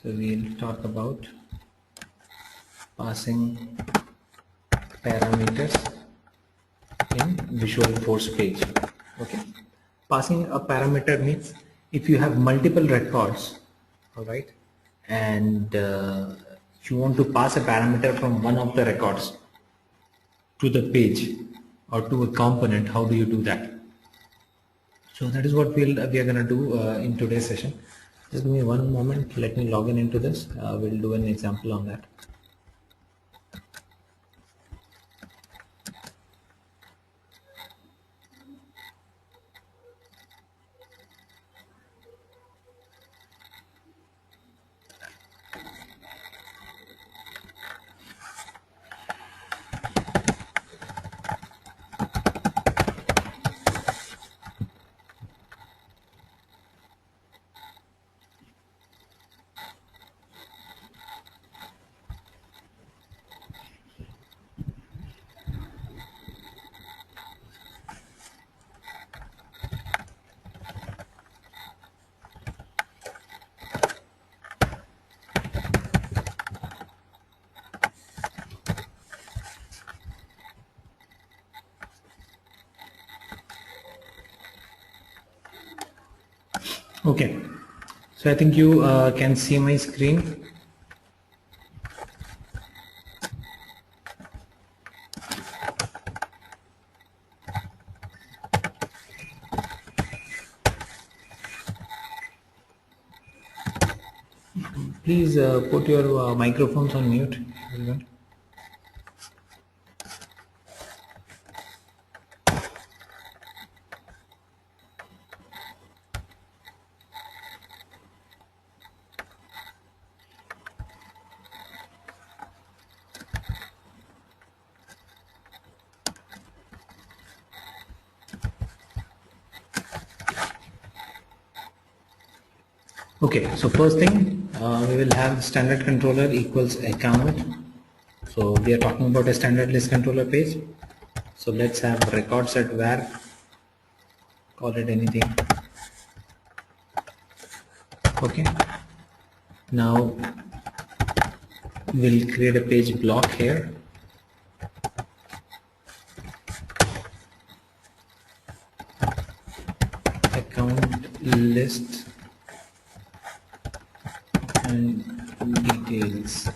So we'll talk about passing parameters in Visual Force page. Okay, passing a parameter means if you have multiple records, all right, and you want to pass a parameter from one of the records to the page or to a component, how do you do that? So that is what we are going to do in today's session. Just give me one moment, let me log in into this. We'll do an example on that. Okay, so I think you can see my screen. Please put your microphones on mute, everyone. Okay, so first thing, we will have standard controller equals account. So we are talking about a standard list controller page. So let's have records at var, call it anything. Okay, now we'll create a page block here. Account list and details.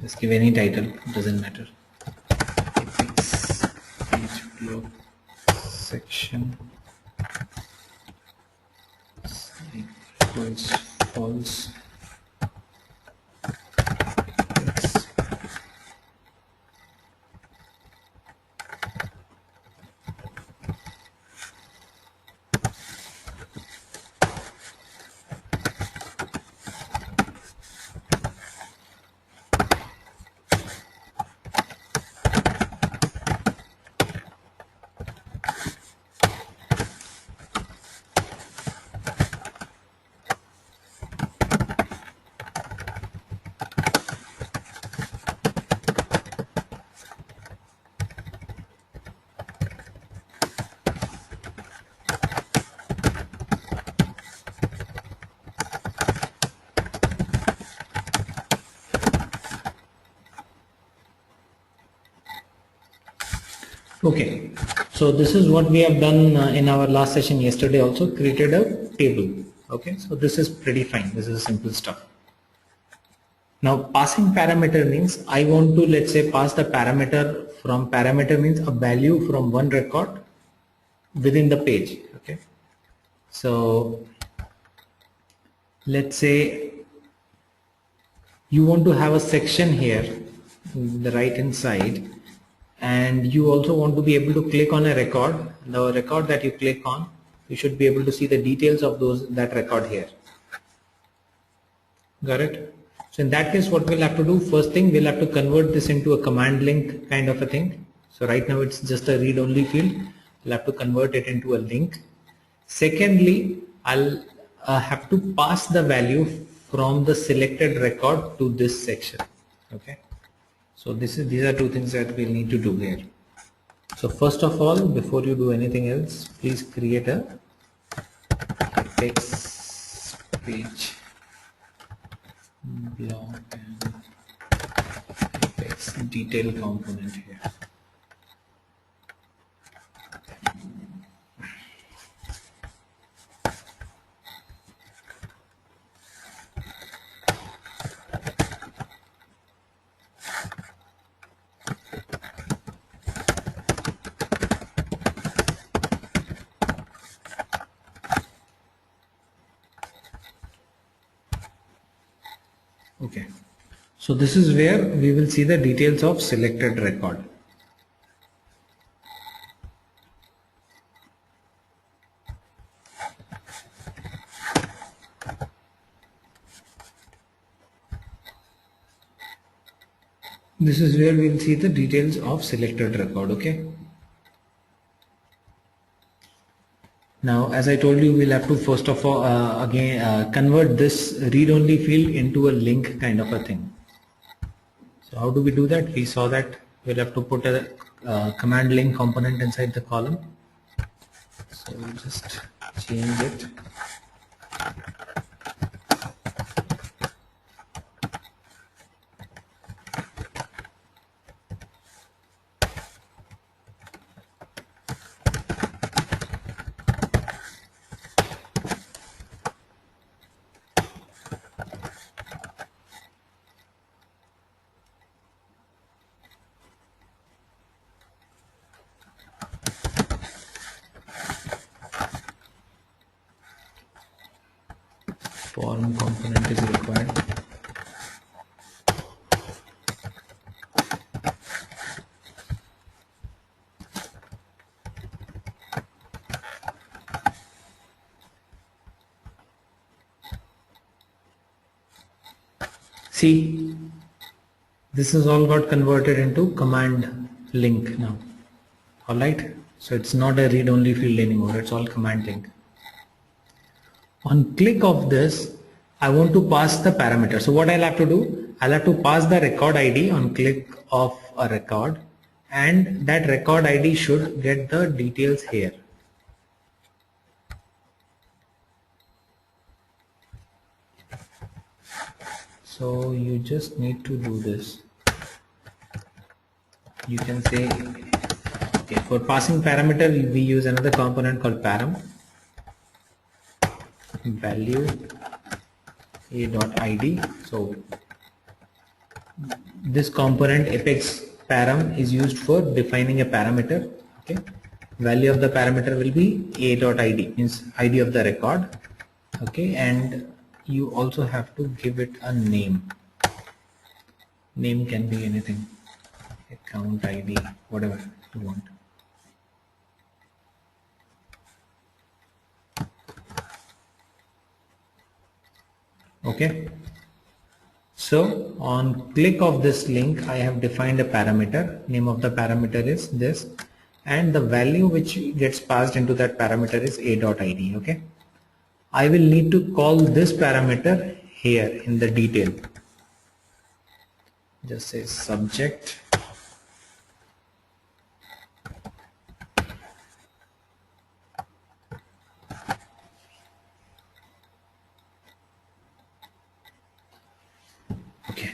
Just give any title, doesn't matter. Apex page block section equals false. Okay, so this is what we have done in our last session yesterday, also created a table. Okay, so this is pretty fine, this is simple stuff. Now passing parameter means I want to, let's say, pass the parameter from, parameter means a value from one record within the page. Okay, so let's say you want to have a section here the right hand side, and you also want to be able to click on a record. The record that you click on, you should be able to see the details of that record here. Got it? So in that case, what we'll have to do, first thing, we'll have to convert this into a command link kind of a thing. So right now it's just a read only field. We'll have to convert it into a link. Secondly, I'll have to pass the value from the selected record to this section. Okay, so these are two things that we'll need to do here. So first of all, before you do anything else, please create a Apex page block and apex detail component here. Okay, so this is where we will see the details of selected record. This is where we will see the details of selected record. Okay. Now, as I told you, we'll have to first of all again convert this read-only field into a link kind of a thing. So how do we do that? We saw that we'll have to put a command link component inside the column. So we'll just change it. Form component is required. See, this is all got converted into command link now. Alright, so it's not a read-only field anymore, it's all command link. On click of this, I want to pass the parameter. So what I'll have to do, I'll have to pass the record ID on click of a record, and that record ID should get the details here. So you just need to do this. You can say, okay, for passing parameter, we use another component called param. Value a.id. So this component apex param is used for defining a parameter. Okay, value of the parameter will be a.id, means ID of the record. Okay, and you also have to give it a name. Name can be anything, account ID, whatever you want. Okay, so on click of this link, I have defined a parameter. Name of the parameter is this, and the value which gets passed into that parameter is a.id. Okay, I will need to call this parameter here in the detail. Just say subject okay.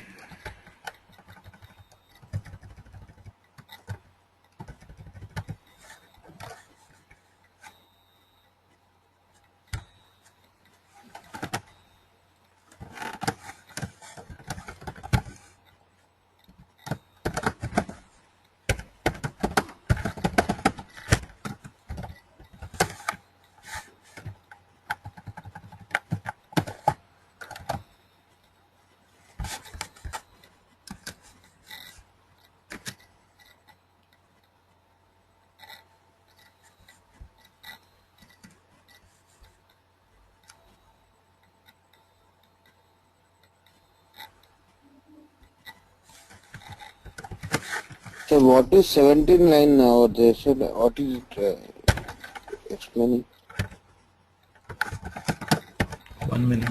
So what is 17 line over there? So what is it explaining? 1 minute.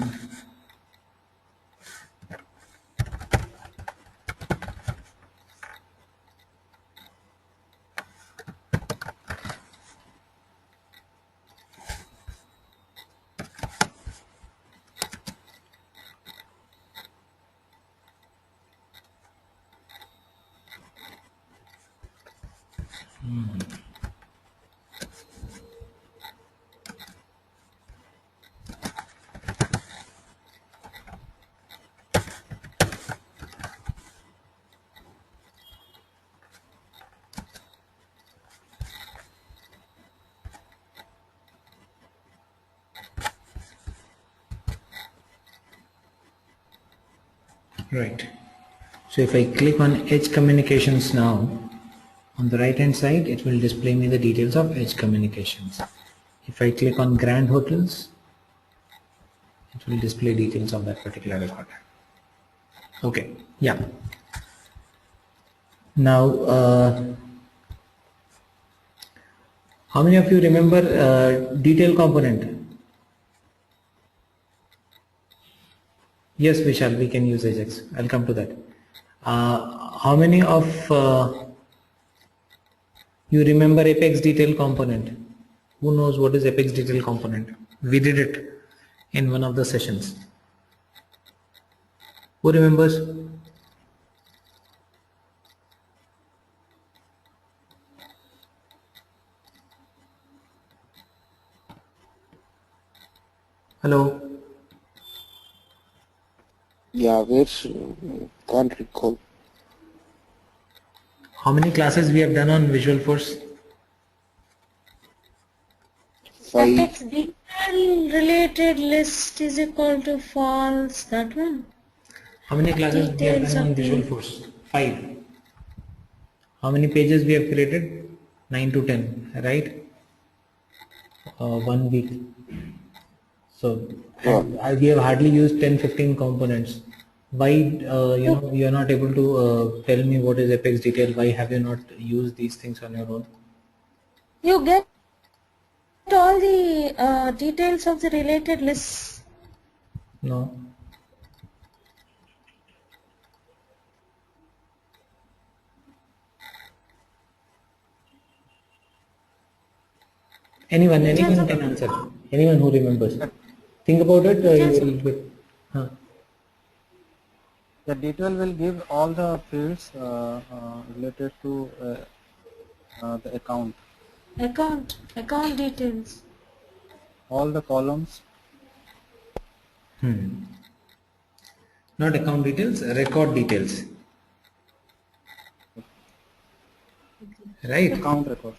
Right. So if I click on Edge Communications now, on the right hand side it will display me the details of Edge Communications. If I click on Grand Hotels, it will display details of that particular record. Okay, yeah. Now, how many of you remember detail component? Yes, Vishal, we can use Ajax. I'll come to that. How many of you remember Apex detail component? Who knows what is Apex detail component? We did it in one of the sessions. Who remembers? Hello? Yeah, where's can't recall. How many classes we have done on Visual Force? 5. Apex detail related list is equal to false. That one. How many classes we have Details done on of Visual the- Force? 5. How many pages we have created? 9 to 10, right? 1 week. So we have hardly used 10-15 components. Why you are not able to tell me what is Apex detail? Why have you not used these things on your own? You get all the details of the related lists. No. Anyone can answer. Anyone who remembers. Think about it. You will get. The detail will give all the fields related to the account, Account details. all the columns. Not account details, record details. Right? Account record.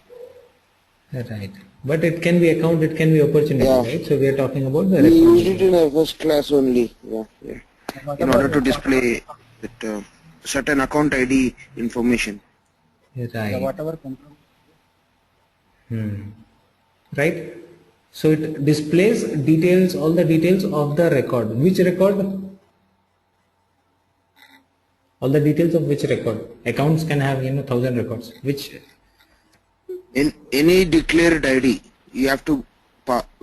Right. But it can be account, it can be opportunity, Yeah. right? So we are talking about the We record. used it in our first class only. Yeah. In order to display that certain account ID information. Yeah, Right. whatever control. Right. So it displays details, all the details of the record. Which record? All the details of which record? Accounts can have 1,000 records. Which? In any declared ID, you have to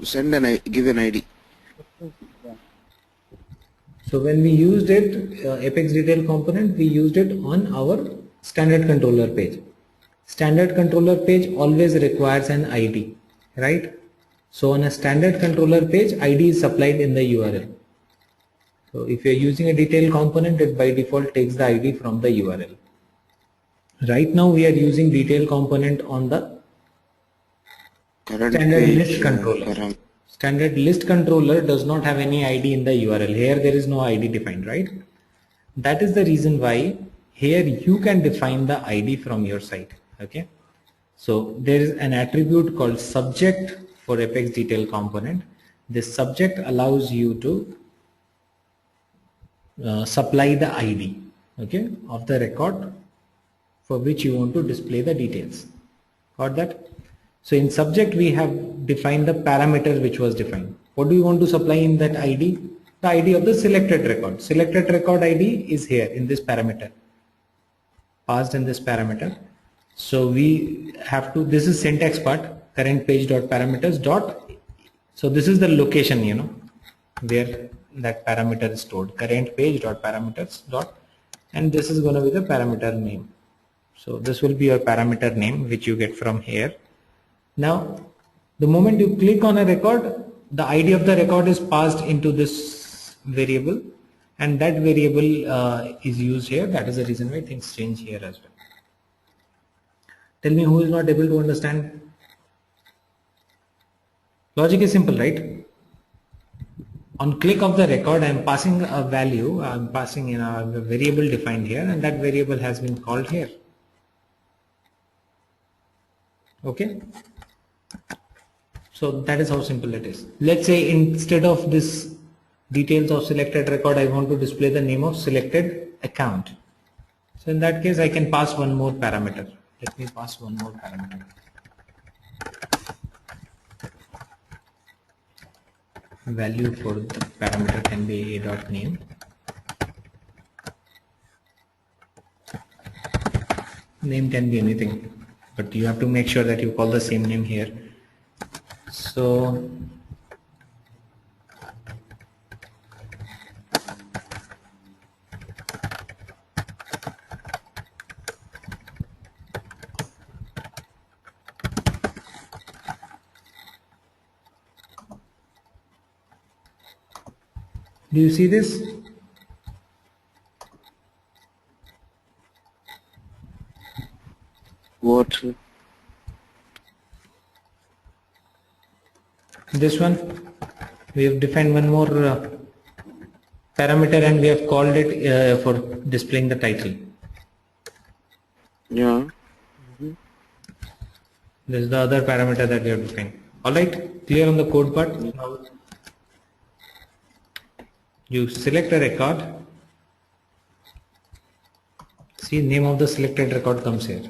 send give an ID. Yeah. So when we used it, Apex detail component, we used it on our standard controller page. Standard controller page always requires an ID, right? So on a standard controller page, ID is supplied in the URL. So if you are using a detail component, it by default takes the ID from the URL. Right now we are using detail component on the Current standard page, list controller. Standard list controller does not have any ID in the URL. Here there is no ID defined, right? That is the reason why here you can define the ID from your site. Okay. So there is an attribute called subject for Apex detail component. This subject allows you to supply the ID, okay, of the record for which you want to display the details. Got that? So in subject we have defined the parameter which was defined. What do you want to supply in that ID? The ID of the selected record. Selected record ID is here in this parameter, passed in this parameter. So we have to, this is syntax part, current page dot parameters dot. So this is the location, where that parameter is stored, current page dot parameters dot, and this is going to be the parameter name. So this will be your parameter name which you get from here. Now the moment you click on a record, the ID of the record is passed into this variable, and that variable is used here. That is the reason why things change here as well. Tell me who is not able to understand. Logic is simple, right? On click of the record, I am passing a value, I am passing in a variable defined here, and that variable has been called here. Okay? So that is how simple it is. Let's say instead of this details of selected record, I want to display the name of selected account. So in that case, I can pass one more parameter. Let me pass one more parameter. Value for the parameter can be a.name. Name can be anything, but you have to make sure that you call the same name here. So do you see this? What? This one, we have defined one more parameter and we have called it for displaying the title. Yeah. This is the other parameter that we have defined. Alright, clear on the code part? Now you select a record. See, name of the selected record comes here.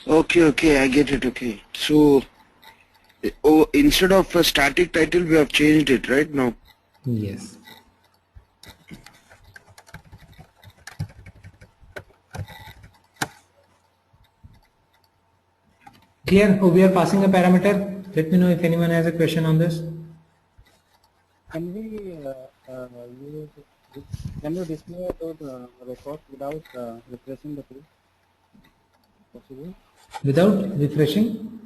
Okay, I get it. Okay. So, instead of a static title, we have changed it right now. Yes. Clear? Oh, we are passing a parameter. Let me know if anyone has a question on this. Can we use can you display those records without refreshing the page? Possible? Without refreshing?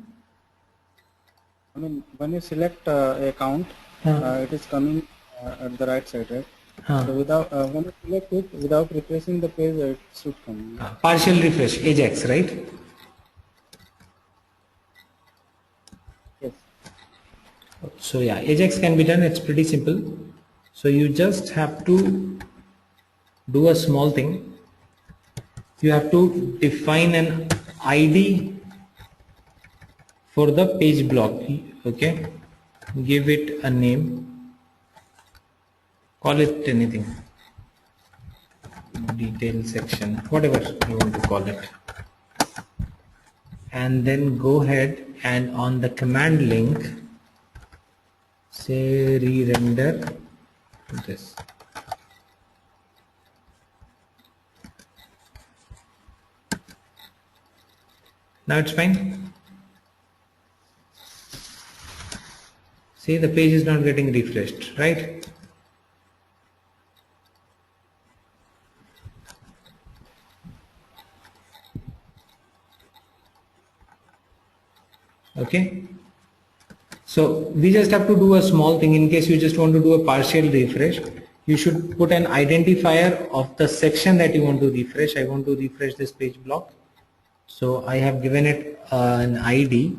I mean, when you select a account, it is coming at the right side, right? So without when you select it without refreshing the page, it should come. Partial refresh, Ajax, right? Yes. So yeah, Ajax can be done. It's pretty simple. So you just have to do a small thing. You have to define an ID for the page block. Okay, give it a name. Call it anything. Detail section, whatever you want to call it. And then go ahead and on the command link say re-render this. Now it's fine. See, the page is not getting refreshed, right? Okay. So we just have to do a small thing. In case you just want to do a partial refresh, you should put an identifier of the section that you want to refresh. I want to refresh this page block. So I have given it an ID,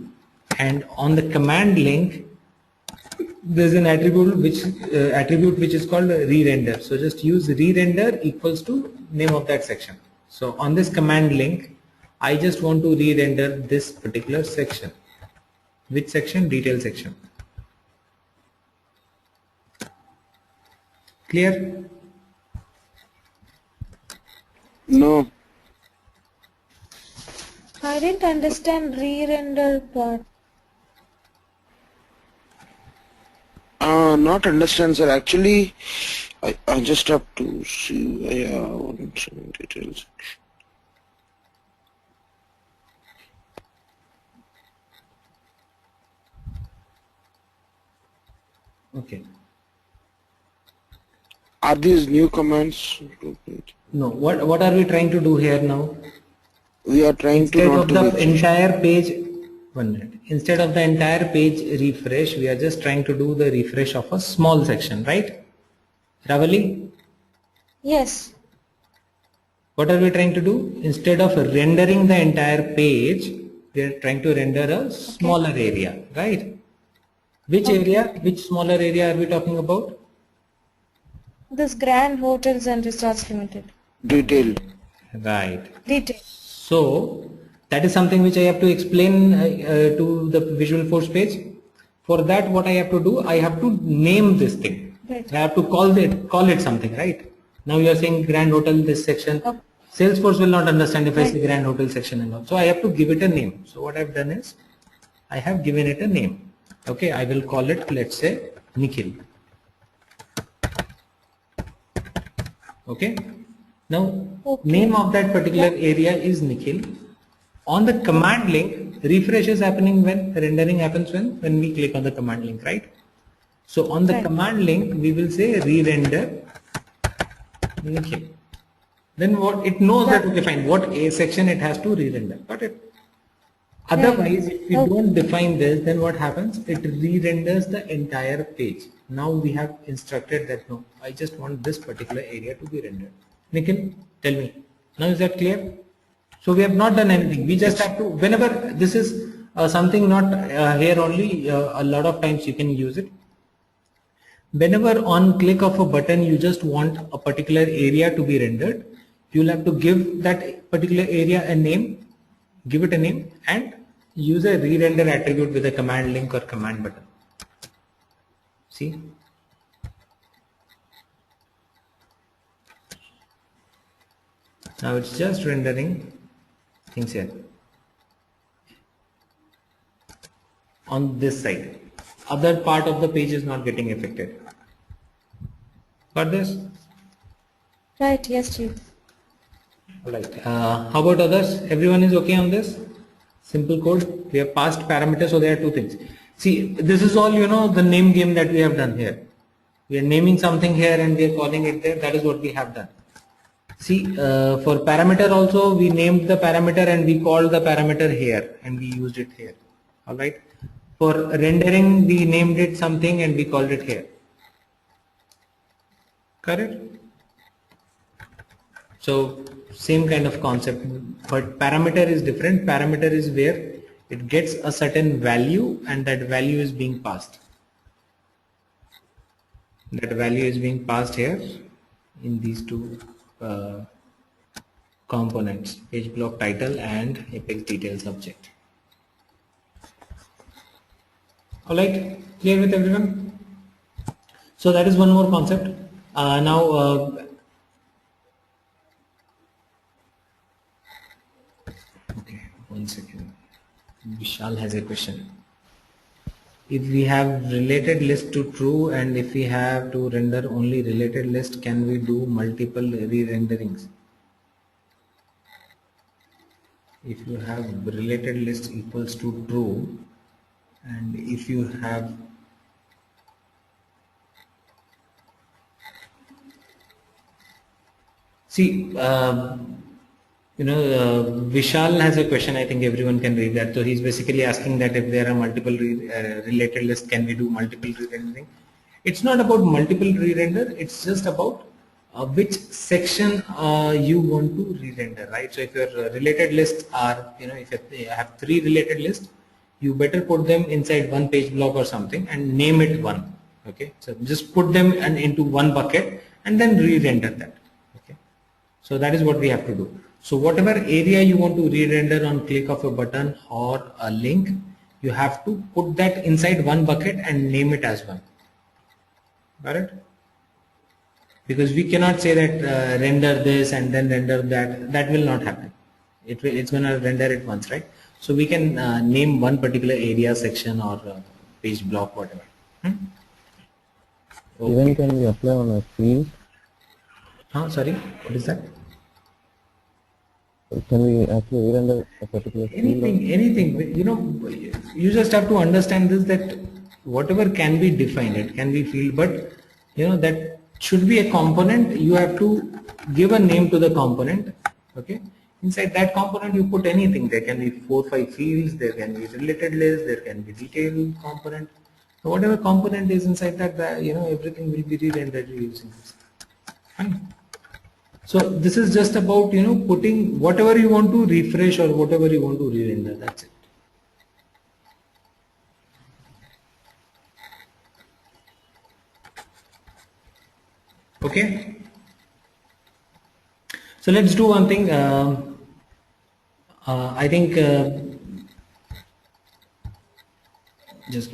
and on the command link there is an attribute which is called re-render. So just use re-render equals to name of that section. So on this command link, I just want to re-render this particular section. Which section? Detail section. Clear? No. I didn't understand re-render part. Not understand, sir. Actually, I just have to see. Some details. Okay. Are these new commands? No. What are we trying to do here now? We are trying Instead to of the entire page, 1 minute. Instead of the entire page refresh, we are just trying to do the refresh of a small section, right? Ravali? Yes. What are we trying to do? Instead of rendering the entire page, we are trying to render a smaller area, right? Which area, which smaller area are we talking about? This Grand Hotels and Resorts Limited. Detail. Right. Detail. So that is something which I have to explain to the Visual Force page. For that, what I have to do, I have to name this thing. Right. I have to call it something, right? Now you are saying Grand Hotel, this section. Okay. Salesforce will not understand if I say Grand Hotel section and all. So I have to give it a name. So what I've done is, I have given it a name. Okay, I will call it, let's say, Nikhil. Okay. Now, name of that particular area is Nikhil. On the command link, refresh is happening when rendering happens when we click on the command link, right? So on the command link, we will say re-render Nikhil. Then what it knows that, okay, fine, what a section it has to re-render. Got it? Otherwise, if you don't define this, then what happens? It re-renders the entire page. Now we have instructed that no, I just want this particular area to be rendered. Nikhil, tell me. Now is that clear? So we have not done anything. We just have to, whenever this is something not here only, a lot of times you can use it. Whenever on click of a button, you just want a particular area to be rendered, you'll have to give that particular area a name, give it a name, and use a re-render attribute with a command link or command button. See? Now it's just rendering things here on this side. Other part of the page is not getting affected. Got this? Right, yes, Chief. Alright. How about others? Everyone is okay on this? Simple code. We have passed parameters, so there are two things. See, this is all, you know, the name game that we have done here. We are naming something here and we are calling it there. That is what we have done. See, for parameter also, we named the parameter and we called the parameter here and we used it here. Alright. For rendering, we named it something and we called it here. Correct? So, same kind of concept, but parameter is different. Parameter is where it gets a certain value and that value is being passed. That value is being passed here in these two components, page block title and apex details object. Alright, clear with everyone? So that is one more concept. Okay, 1 second. Vishal has a question. If we have related list to true and if we have to render only related list, can we do multiple re-renderings? If you have related list equals to true and if you have Vishal has a question. I think everyone can read that. So he's basically asking that if there are multiple related lists, can we do multiple re-rendering? It's not about multiple re-render. It's just about which section you want to re-render, right? So if your related lists are, if you have 3 related lists, you better put them inside one page block or something and name it one. Okay, so just put them into one bucket and then re-render that. Okay, so that is what we have to do. So whatever area you want to re-render on click of a button or a link, you have to put that inside one bucket and name it as one. Got it? Because we cannot say that render this and then render that. That will not happen. It's going to render it once, right? So we can name one particular area, section or page block, whatever. Okay. Even can we apply on a field? Sorry, what is that? Can we actually render a particular field? Anything. You just have to understand this, that whatever can be defined, it can be field, but that should be a component. You have to give a name to the component. Okay. Inside that component, you put anything. There can be 4 or 5 fields. There can be related list. There can be detail component. So whatever component is inside that, everything will be re-rendered using this. Fine. So this is just about, you know, putting whatever you want to refresh or whatever you want to re-render. That's it. Okay. So let's do one thing. I think just